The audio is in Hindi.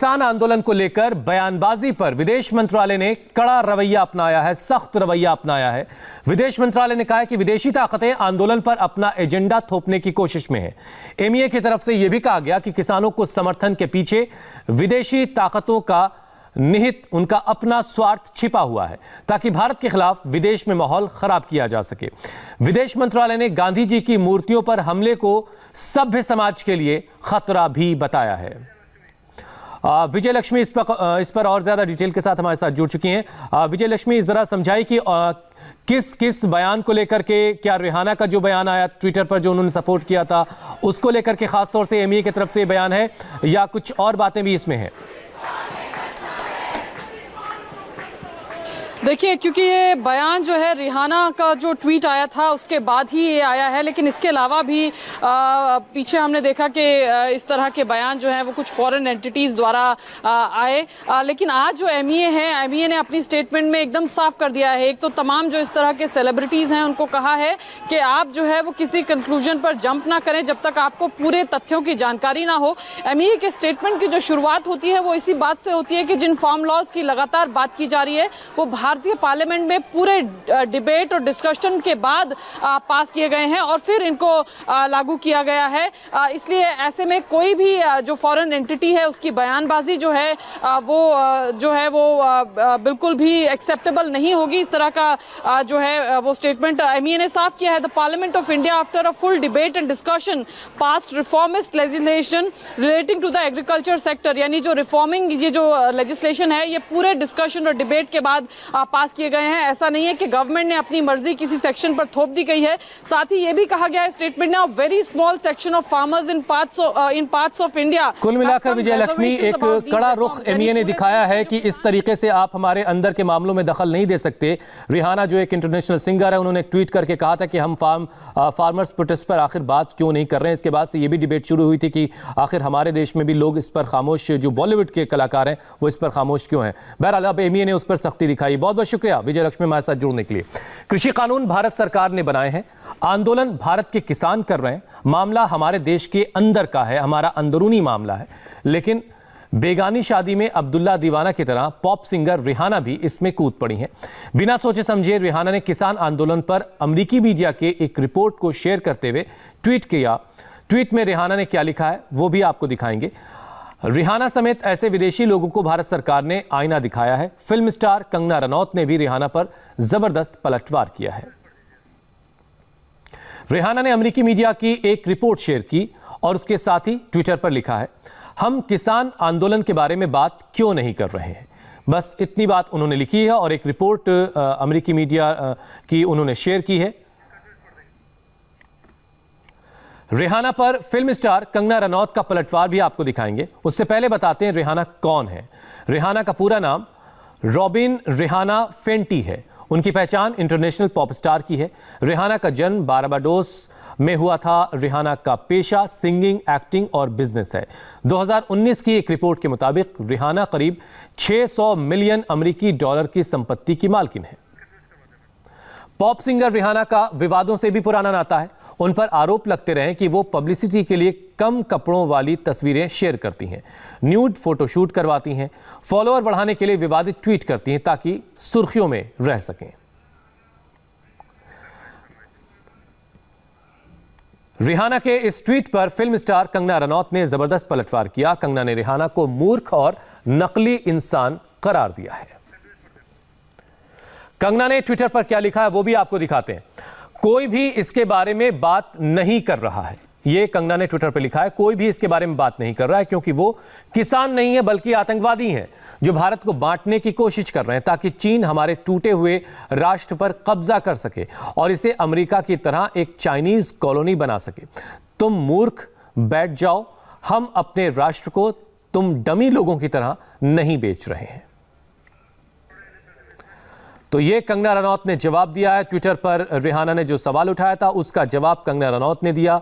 किसान आंदोलन को लेकर बयानबाजी पर विदेश मंत्रालय ने कड़ा रवैया अपनाया है, सख्त रवैया अपनाया है। विदेश मंत्रालय ने कहा है कि विदेशी ताकतें आंदोलन पर अपना एजेंडा थोपने की कोशिश में है। एमईए की तरफ से यह भी कहा गया कि किसानों को समर्थन के पीछे विदेशी ताकतों का निहित उनका अपना स्वार्थ छिपा हुआ है ताकि भारत के खिलाफ विदेश में माहौल खराब किया जा सके। विदेश मंत्रालय ने गांधी जी की मूर्तियों पर हमले को सभ्य समाज के लिए खतरा भी बताया है। विजय लक्ष्मी इस पर और ज्यादा डिटेल के साथ हमारे साथ जुड़ चुकी हैं। विजय लक्ष्मी, जरा समझाइए कि किस किस बयान को लेकर के, क्या रिहाना का जो बयान आया ट्विटर पर जो उन्होंने सपोर्ट किया था उसको लेकर के खासतौर से एमईए की तरफ से बयान है या कुछ और बातें भी इसमें हैं? देखिए, क्योंकि ये बयान जो है रिहाना का जो ट्वीट आया था उसके बाद ही ये आया है, लेकिन इसके अलावा भी पीछे हमने देखा कि इस तरह के बयान जो है वो कुछ फॉरेन एंटिटीज द्वारा आए। लेकिन आज जो एमईए है, एमईए ने अपनी स्टेटमेंट में एकदम साफ कर दिया है। एक तो तमाम जो इस तरह के सेलिब्रिटीज हैं उनको कहा है कि आप जो है वो किसी कंक्लूजन पर जंप ना करें जब तक आपको पूरे तथ्यों की जानकारी ना हो। एमईए के स्टेटमेंट की जो शुरुआत होती है वो इसी बात से होती है कि जिन फार्म लॉज की लगातार बात की जा रही है वो भारतीय पार्लियामेंट में पूरे डिबेट और डिस्कशन के बाद पास किए गए हैं और फिर इनको लागू किया गया है। इसलिए ऐसे में कोई भी जो फॉरेन एंटिटी है उसकी बयानबाजी जो है वो बिल्कुल भी एक्सेप्टेबल नहीं होगी। इस तरह का जो है वो स्टेटमेंट एमईए ने साफ किया है। The parliament of India after a full debate and discussion passed reformist legislation relating to the agriculture sector, यानी जो रिफॉर्मिंग ये जो लेजिस्लेशन है ये पूरे डिस्कशन और डिबेट के बाद पास किए गए हैं। ऐसा नहीं है कि गवर्नमेंट ने अपनी मर्जी किसी सेक्शन पर थोप दी गई है। साथ ही ये भी कहा गया है स्टेटमेंट में, very small section of farmers in parts of India. कुल मिलाकर विजय लक्ष्मी, एक कड़ा रुख एमईए ने दिखाया है कि इस तरीके से आप हमारे अंदर के मामलों में दखल नहीं दे सकते। रिहाना जो एक इंटरनेशनल सिंगर है, उन्होंने एक ट्वीट करके कहा था कि हम फार्मर्स प्रोटेस्ट पर आखिर बात क्यों नहीं कर रहे हैं। इसके बाद से ये भी डिबेट शुरू हुई थी कि आखिर हमारे देश में भी लोग इस पर खामोश, जो बॉलीवुड के कलाकार हैं वो इस पर खामोश क्यों हैं। बहरहाल अब एमईए ने उस पर सख्ती दिखाई। बहुत बहुत शुक्रिया विजय लक्ष्मी हमारे साथ जुड़ने के लिए। कृषि कानून भारत सरकार ने बनाए हैं, आंदोलन भारत के किसान कर रहे हैं, मामला हमारे देश के अंदर का है, हमारा अंदरूनी मामला है। लेकिन बेगानी शादी में अब्दुल्ला दीवाना की तरह पॉप सिंगर रिहाना भी इसमें कूद पड़ी हैं। बिना सोचे समझे रिहाना ने किसान आंदोलन पर अमेरिकी मीडिया के एक रिपोर्ट को शेयर करते हुए ट्वीट किया। ट्वीट में रिहाना ने क्या लिखा है वो भी आपको दिखाएंगे। रिहाना समेत ऐसे विदेशी लोगों को भारत सरकार ने आईना दिखाया है। फिल्म स्टार कंगना रनौत ने भी रिहाना पर जबरदस्त पलटवार किया है। रिहाना ने अमेरिकी मीडिया की एक रिपोर्ट शेयर की और उसके साथ ही ट्विटर पर लिखा है, हम किसान आंदोलन के बारे में बात क्यों नहीं कर रहे हैं। बस इतनी बात उन्होंने लिखी है और एक रिपोर्ट अमेरिकी मीडिया की उन्होंने शेयर की है। रिहाना पर फिल्म स्टार कंगना रनौत का पलटवार भी आपको दिखाएंगे। उससे पहले बताते हैं रिहाना कौन है। रिहाना का पूरा नाम रॉबिन रिहाना फेंटी है। उनकी पहचान इंटरनेशनल पॉप स्टार की है। रिहाना का जन्म बारबाडोस में हुआ था। रिहाना का पेशा सिंगिंग, एक्टिंग और बिजनेस है। 2019 की एक रिपोर्ट के मुताबिक रिहाना करीब 600 मिलियन अमेरिकी डॉलर की संपत्ति की मालकिन है। पॉप सिंगर रिहाना का विवादों से भी पुराना नाता है। उन पर आरोप लगते रहे कि वो पब्लिसिटी के लिए कम कपड़ों वाली तस्वीरें शेयर करती हैं, न्यूड फोटोशूट करवाती हैं, फॉलोअर बढ़ाने के लिए विवादित ट्वीट करती हैं ताकि सुर्खियों में रह सकें। रिहाना के इस ट्वीट पर फिल्म स्टार कंगना रनौत ने जबरदस्त पलटवार किया। कंगना ने रिहाना को मूर्ख और नकली इंसान करार दिया है। कंगना ने ट्विटर पर क्या लिखा है वो भी आपको दिखाते हैं। कोई भी इसके बारे में बात नहीं कर रहा है। ये कंगना ने ट्विटर पर लिखा है, कोई भी इसके बारे में बात नहीं कर रहा है क्योंकि वो किसान नहीं है बल्कि आतंकवादी हैं जो भारत को बांटने की कोशिश कर रहे हैं ताकि चीन हमारे टूटे हुए राष्ट्र पर कब्जा कर सके और इसे अमेरिका की तरह एक चाइनीज कॉलोनी बना सके। तुम मूर्ख बैठ जाओ, हम अपने राष्ट्र को तुम डमी लोगों की तरह नहीं बेच रहे हैं। तो ये कंगना रनौत ने जवाब दिया है। ट्विटर पर रिहाना ने जो सवाल उठाया था उसका जवाब कंगना रनौत ने दिया।